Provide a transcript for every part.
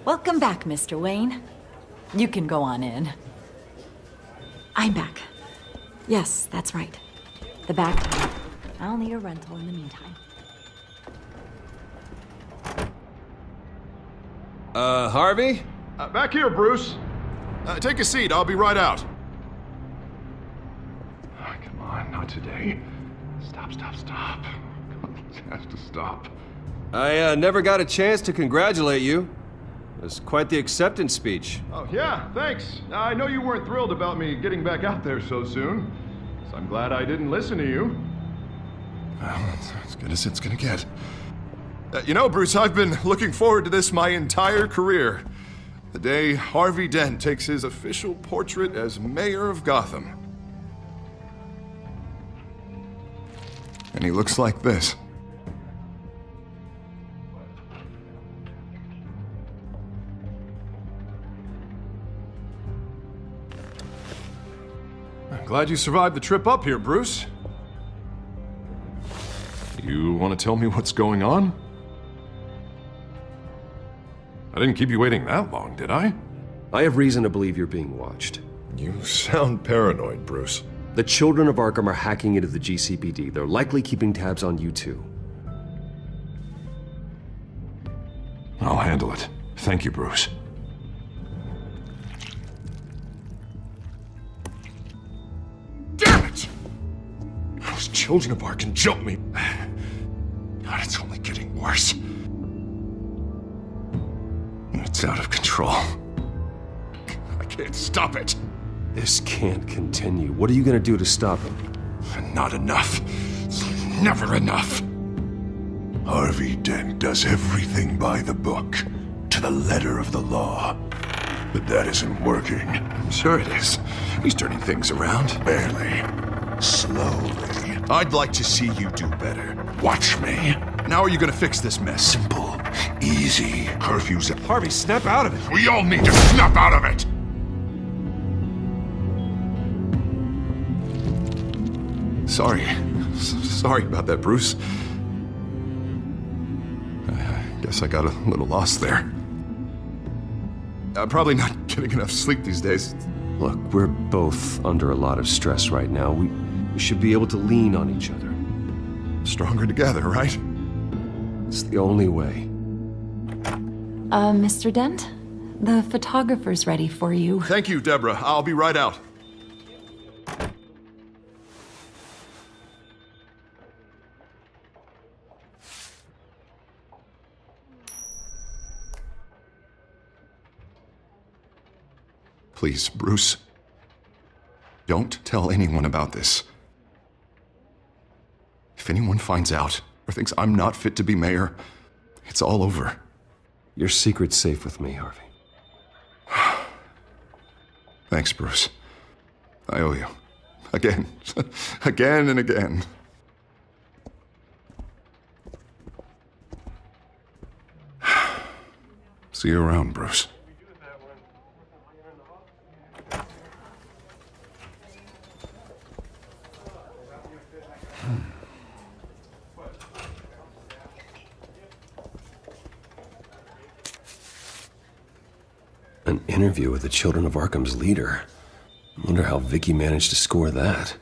Welcome back, Mr. Wayne. You can go on in. I'm back. Yes, that's right. The back time. I'll need a rental in the meantime. Harvey? Back here, Bruce. Take a seat, I'll be right out. Oh, come on, not today. Stop. It has to stop. I never got a chance to congratulate you. It was quite the acceptance speech. Oh, yeah, thanks. I know you weren't thrilled about me getting back out there so soon, so I'm glad I didn't listen to you. Well, that's as good as it's gonna get. You know, Bruce, I've been looking forward to this my entire career. The day Harvey Dent takes his official portrait as mayor of Gotham. And he looks like this. I'm glad you survived the trip up here, Bruce. You want to tell me what's going on? I didn't keep you waiting that long, did I? I have reason to believe you're being watched. You sound paranoid, Bruce. The children of Arkham are hacking into the GCPD. They're likely keeping tabs on you too. I'll handle it. Thank you, Bruce. Damn it! Those children of Arkham jumped me. God, it's only getting worse. It's out of control. I can't stop it. This can't continue. What are you gonna do to stop him? Not enough. Never enough. Harvey Dent does everything by the book, to the letter of the law. But that isn't working. I'm sure it is. He's turning things around. Barely. Slowly. I'd like to see you do better. Watch me. Now are you gonna fix this mess? Simple. Easy. Curfews. Harvey, snap out of it! We all need to snap out of it! Sorry about that, Bruce. I guess I got a little lost there. I'm probably not getting enough sleep these days. Look, we're both under a lot of stress right now. We should be able to lean on each other. Stronger together, right? It's the only way. Mr. Dent? The photographer's ready for you. Thank you, Deborah. I'll be right out. Please, Bruce. Don't tell anyone about this. If anyone finds out or thinks I'm not fit to be mayor, it's all over. Your secret's safe with me, Harvey. Thanks, Bruce. I owe you. Again. Again and again. See you around, Bruce. An interview with the Children of Arkham's leader. I wonder how Vicki managed to score that.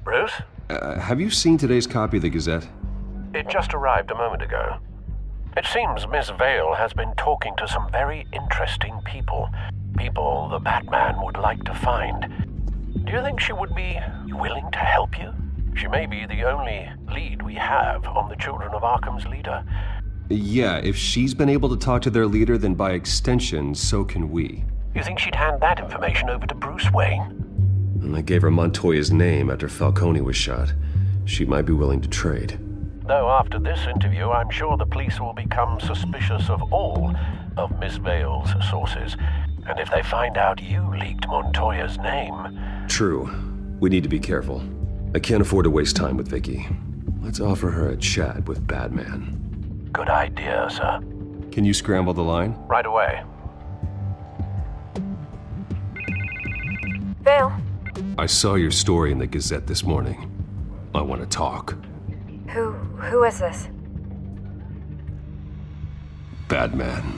Bruce? Have you seen today's copy of the Gazette? It just arrived a moment ago. It seems Miss Vale has been talking to some very interesting people. People the Batman would like to find. Do you think she would be willing to help you? She may be the only lead we have on the Children of Arkham's leader. Yeah, if she's been able to talk to their leader, then by extension, so can we. You think she'd hand that information over to Bruce Wayne? And I gave her Montoya's name after Falcone was shot. She might be willing to trade. Though after this interview, I'm sure the police will become suspicious of all of Miss Vale's sources. And if they find out you leaked Montoya's name... True. We need to be careful. I can't afford to waste time with Vicki. Let's offer her a chat with Batman. Good idea, sir. Can you scramble the line? Right away. Vale, I saw your story in the Gazette this morning. I want to talk. Who is this? Batman.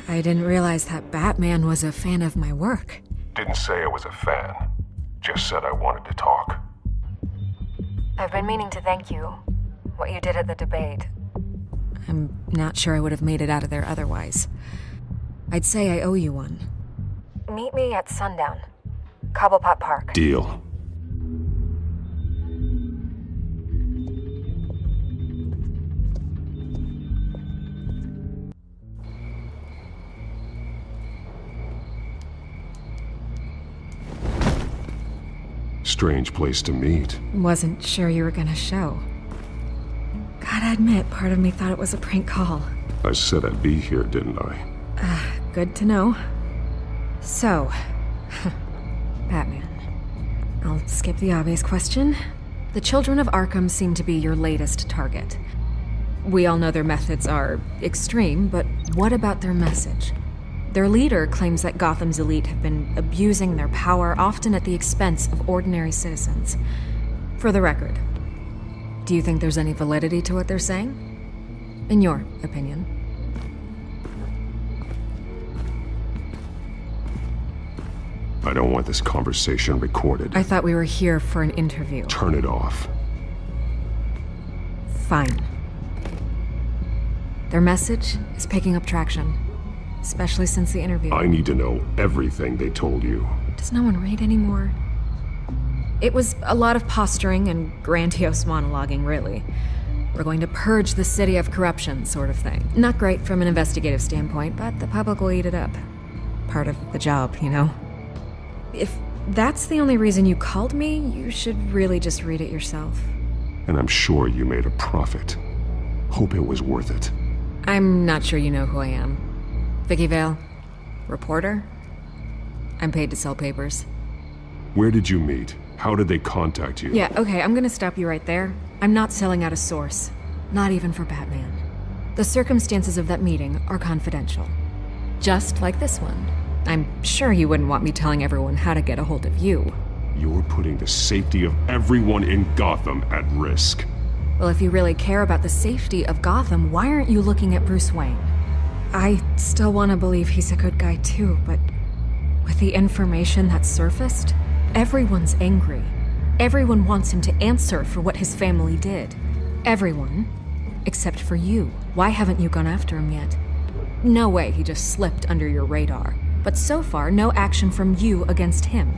I didn't realize that Batman was a fan of my work. Didn't say I was a fan. Just said I wanted to talk. I've been meaning to thank you. What you did at the debate. I'm not sure I would have made it out of there otherwise. I'd say I owe you one. Meet me at sundown. Cobblepot Park. Deal. Strange place to meet. Wasn't sure you were gonna show. Gotta admit, part of me thought it was a prank call. I said I'd be here, didn't I? Good to know. So, Batman. I'll skip the obvious question. The children of Arkham seem to be your latest target. We all know their methods are extreme, but what about their message? Their leader claims that Gotham's elite have been abusing their power, often at the expense of ordinary citizens. For the record, do you think there's any validity to what they're saying? In your opinion? I don't want this conversation recorded. I thought we were here for an interview. Turn it off. Fine. Their message is picking up traction, especially since the interview. I need to know everything they told you. Does no one read anymore? It was a lot of posturing and grandiose monologuing, really. We're going to purge the city of corruption, sort of thing. Not great from an investigative standpoint, but the public will eat it up. Part of the job, you know? If that's the only reason you called me, you should really just read it yourself. And I'm sure you made a profit. Hope it was worth it. I'm not sure you know who I am. Vicki Vale? Reporter? I'm paid to sell papers. Where did you meet? How did they contact you? Yeah, okay, I'm gonna stop you right there. I'm not selling out a source. Not even for Batman. The circumstances of that meeting are confidential. Just like this one. I'm sure you wouldn't want me telling everyone how to get a hold of you. You're putting the safety of everyone in Gotham at risk. Well, if you really care about the safety of Gotham, why aren't you looking at Bruce Wayne? I still want to believe he's a good guy too, but with the information that surfaced, everyone's angry. Everyone wants him to answer for what his family did. Everyone, except for you. Why haven't you gone after him yet? No way he just slipped under your radar. But so far, no action from you against him.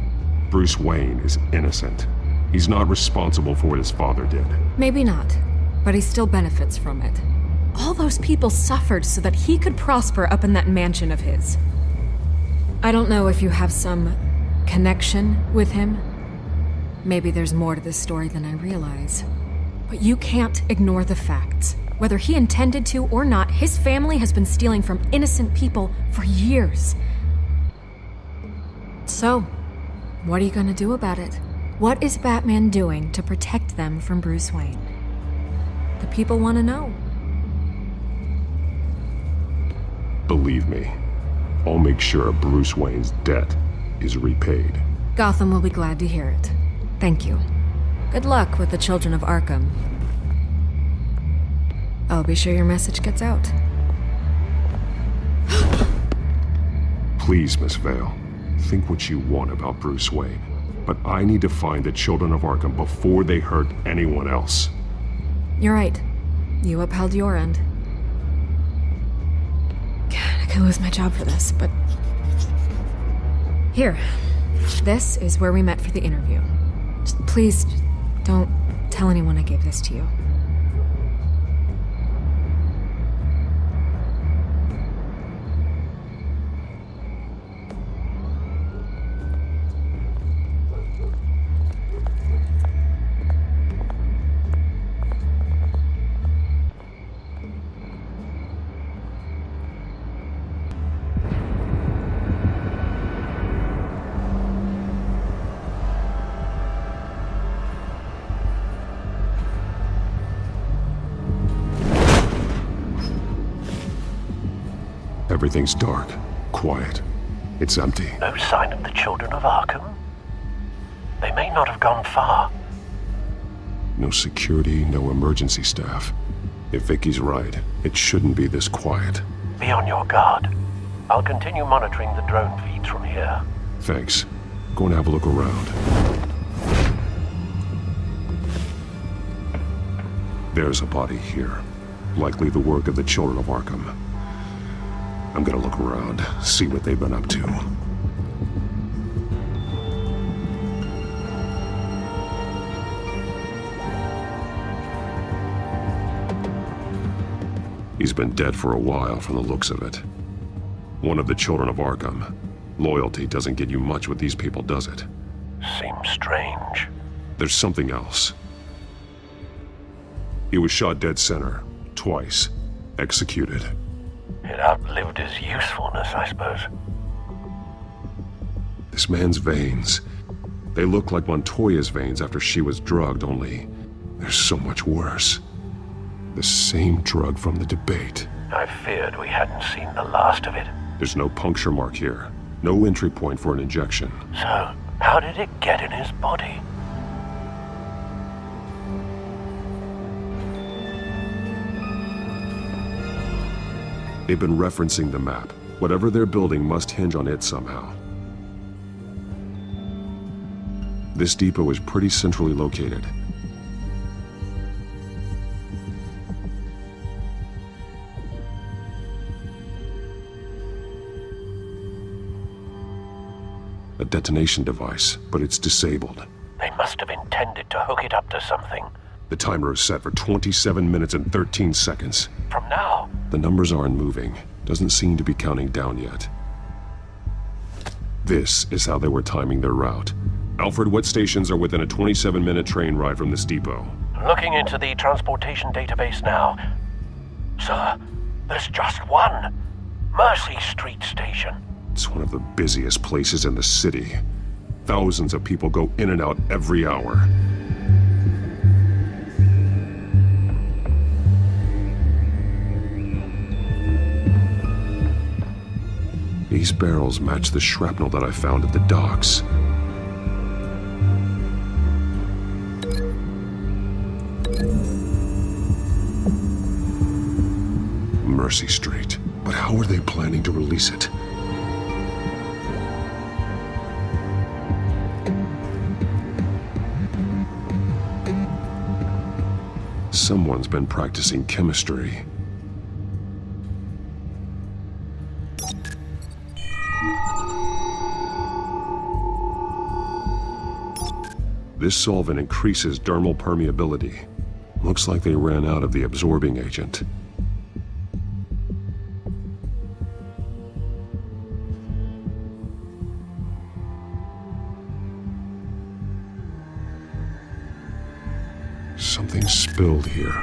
Bruce Wayne is innocent. He's not responsible for what his father did. Maybe not, but he still benefits from it. All those people suffered so that he could prosper up in that mansion of his. I don't know if you have some connection with him. Maybe there's more to this story than I realize. But you can't ignore the facts. Whether he intended to or not, his family has been stealing from innocent people for years. So, what are you gonna do about it? What is Batman doing to protect them from Bruce Wayne? The people want to know. Believe me, I'll make sure Bruce Wayne's debt is repaid. Gotham will be glad to hear it. Thank you. Good luck with the children of Arkham. I'll be sure your message gets out. Please, Miss Vale, think what you want about Bruce Wayne. But I need to find the children of Arkham before they hurt anyone else. You're right. You upheld your end. God, I could lose my job for this, but... Here. This is where we met for the interview. Please, don't tell anyone I gave this to you. Everything's dark, quiet. It's empty. No sign of the children of Arkham? They may not have gone far. No security, no emergency staff. If Vicky's right, it shouldn't be this quiet. Be on your guard. I'll continue monitoring the drone feeds from here. Thanks. Go and have a look around. There's a body here. Likely the work of the children of Arkham. I'm gonna look around, see what they've been up to. He's been dead for a while from the looks of it. One of the children of Arkham. Loyalty doesn't get you much with these people, does it? Seems strange. There's something else. He was shot dead center, twice, executed. It outlived his usefulness, I suppose. This man's veins, they look like Montoya's veins after she was drugged, only they're so much worse. The same drug from the debate. I feared we hadn't seen the last of it. There's no puncture mark here. No entry point for an injection. So, how did it get in his body? They've been referencing the map. Whatever they're building must hinge on it somehow. This depot is pretty centrally located. A detonation device, but it's disabled. They must have intended to hook it up to something. The timer is set for 27 minutes and 13 seconds. From now? The numbers aren't moving. Doesn't seem to be counting down yet. This is how they were timing their route. Alfred, what stations are within a 27-minute train ride from this depot? Looking into the transportation database now. Sir, there's just one. Mercy Street Station. It's one of the busiest places in the city. Thousands of people go in and out every hour. These barrels match the shrapnel that I found at the docks. Mercy Street. But how are they planning to release it? Someone's been practicing chemistry. This solvent increases dermal permeability. Looks like they ran out of the absorbing agent. Something spilled here.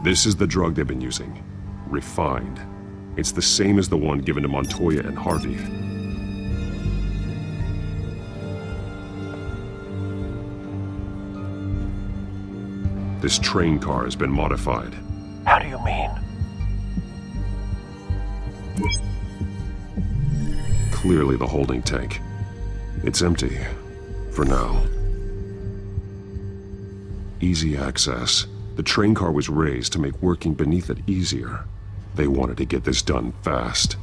This is the drug they've been using. Refined. It's the same as the one given to Montoya and Harvey. This train car has been modified. How do you mean? Clearly the holding tank. It's empty. For now. Easy access. The train car was raised to make working beneath it easier. They wanted to get this done fast.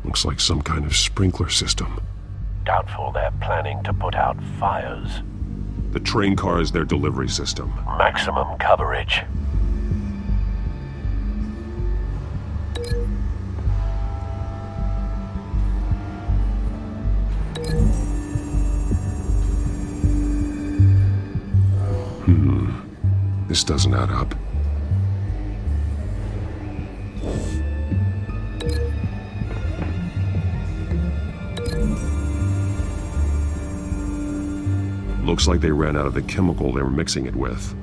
Looks like some kind of sprinkler system. Doubtful they're planning to put out fires. The train car is their delivery system. Maximum coverage. This doesn't add up. Looks like they ran out of the chemical they were mixing it with.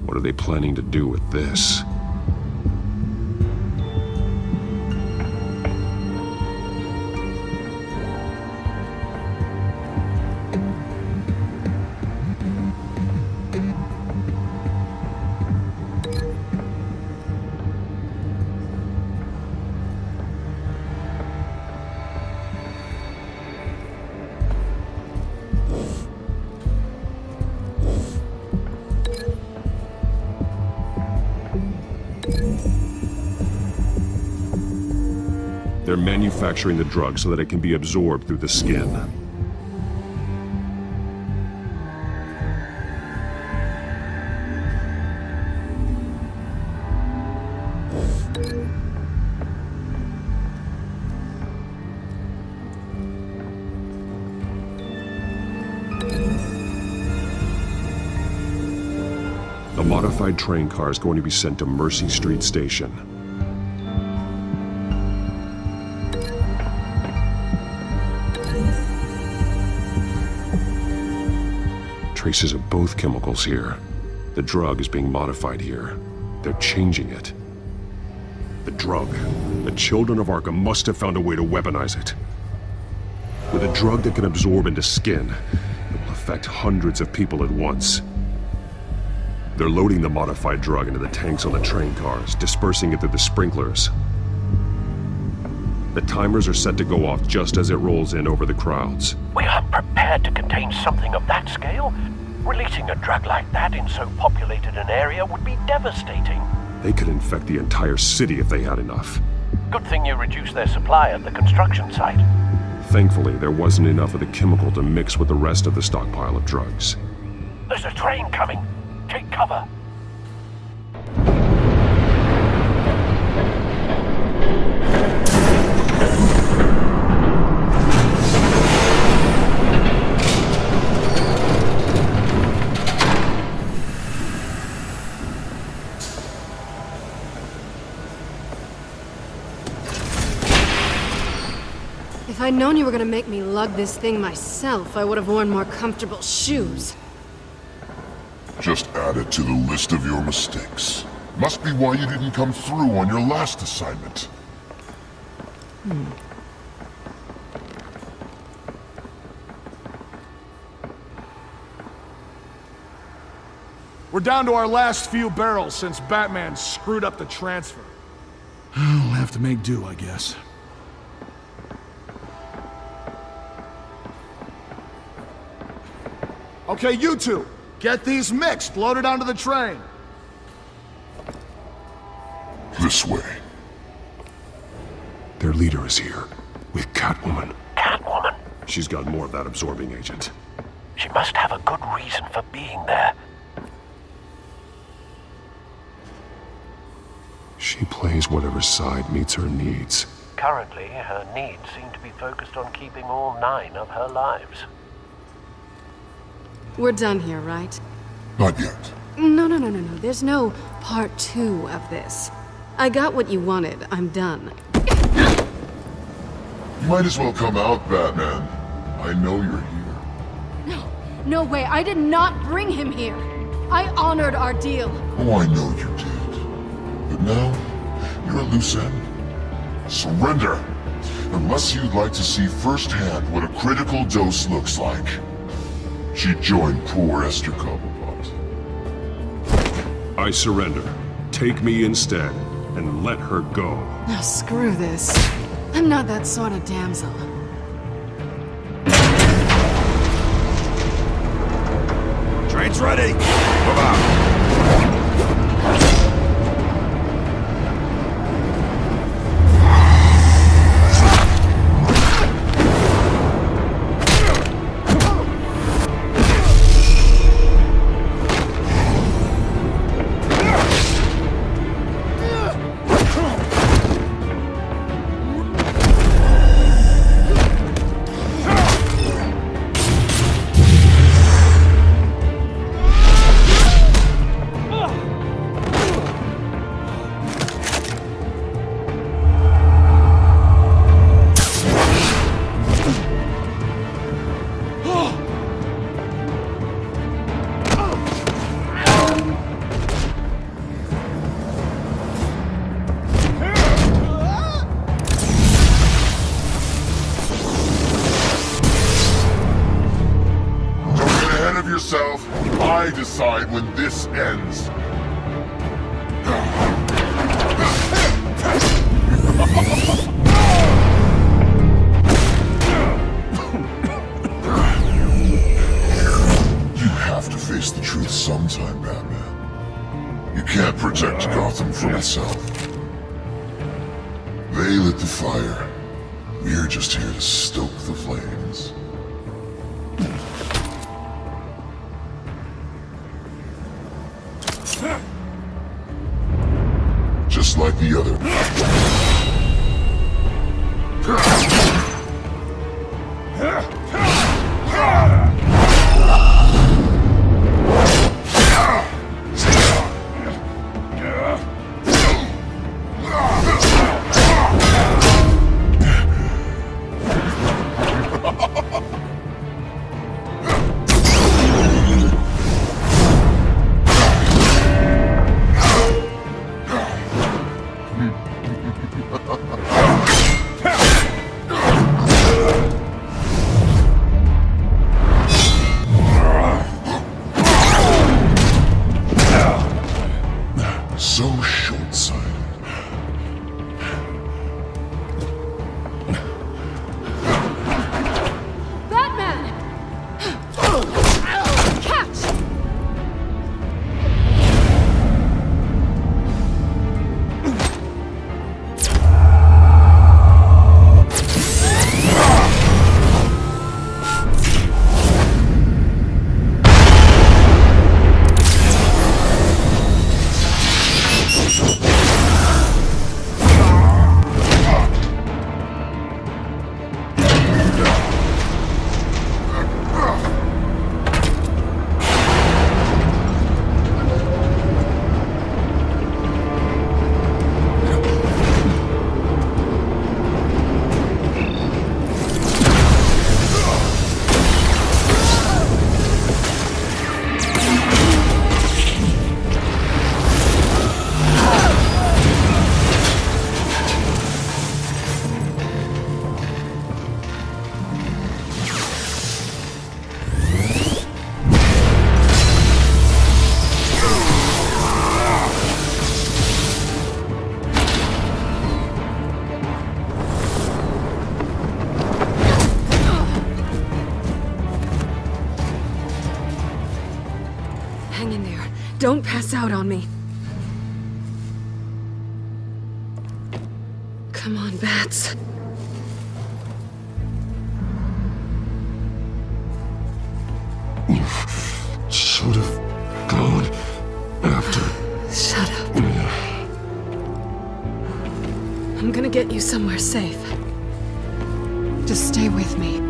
What are they planning to do with this? They're manufacturing the drug so that it can be absorbed through the skin. A modified train car is going to be sent to Mercy Street Station. Traces of both chemicals here. The drug is being modified here. They're changing it. The drug. The children of Arkham must have found a way to weaponize it. With a drug that can absorb into skin, it will affect hundreds of people at once. They're loading the modified drug into the tanks on the train cars, dispersing it through the sprinklers. The timers are set to go off just as it rolls in over the crowds. We aren't prepared to contain something of that scale. Releasing a drug like that in so populated an area would be devastating. They could infect the entire city if they had enough. Good thing you reduced their supply at the construction site. Thankfully, there wasn't enough of the chemical to mix with the rest of the stockpile of drugs. There's a train coming. Take cover. If I'd known you were gonna make me lug this thing myself, I would have worn more comfortable shoes. Just add it to the list of your mistakes. Must be why you didn't come through on your last assignment. We're down to our last few barrels since Batman screwed up the transfer. We'll have to make do, I guess. Okay, you two, get these mixed, loaded onto the train. This way. Their leader is here, with Catwoman. Catwoman? She's got more of that absorbing agent. She must have a good reason for being there. She plays whatever side meets her needs. Currently, her needs seem to be focused on keeping all 9 of her lives. We're done here, right? Not yet. No. There's no part 2 of this. I got what you wanted. I'm done. You might as well come out, Batman. I know you're here. No way. I did not bring him here. I honored our deal. Oh, I know you did. But now, you're a loose end. Surrender! Unless you'd like to see firsthand what a critical dose looks like. She joined poor Esther Cobblepot. I surrender. Take me instead, and let her go. Now screw this. I'm not that sort of damsel. Train's ready. Move out. I decide when this ends. You have to face the truth sometime, Batman. You can't protect Gotham from itself. They lit the fire, We're just here to stoke the flames. Just like the other. So short-sighted. Batman! Catch! Hang in there. Don't pass out on me. Come on, Bats. Should have gone after. Shut up. I'm gonna get you somewhere safe. Just stay with me.